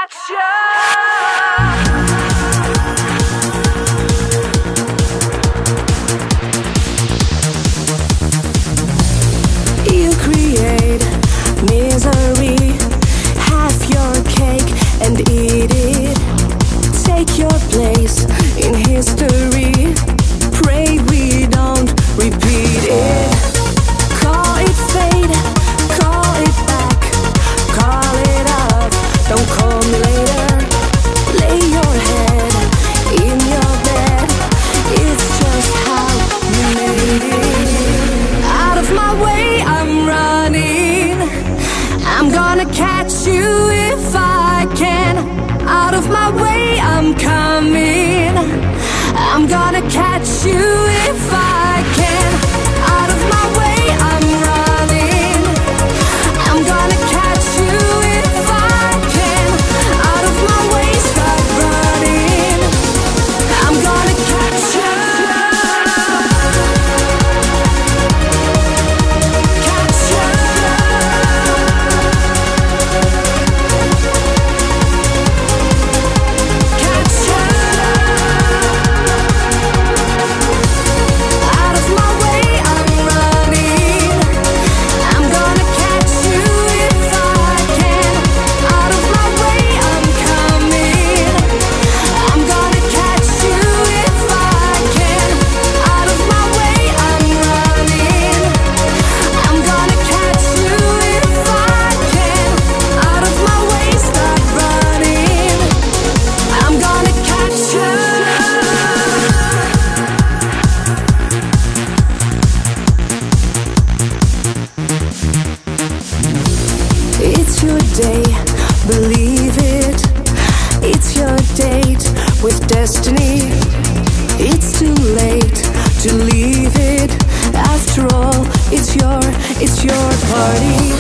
catch you. You create misery. Have your cake and eat it. Take your place in history. Pray we don't repeat it. Call it fate, call it back, call it up. Don't call me later. Lay your head in your bed. It's just how you made it. Out of my way, I'm running. I'm gonna catch you if I can. Out of my way, I'm coming. I'm gonna catch you if I can. Out of my way, I'm running. I'm gonna catch you if I can. Out of my way, stop running. I'm gonna catch you. Catch you. Catch you. Out of my way, I'm running. I'm gonna catch you if I can. Out of my way, I'm coming. I'm gonna catch you if I can. Out of my way, I'm running. I'm gonna catch you if I can. Out of my way, stop running. I'm gonna catch you. It's your day, believe it. It's your date with destiny. It's too late to leave it. After all, it's your party.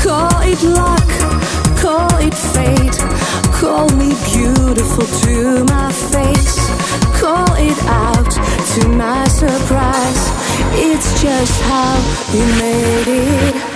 Call it luck, call it fate. Call me beautiful to my face. Call it out to my surprise. It's just how you made it.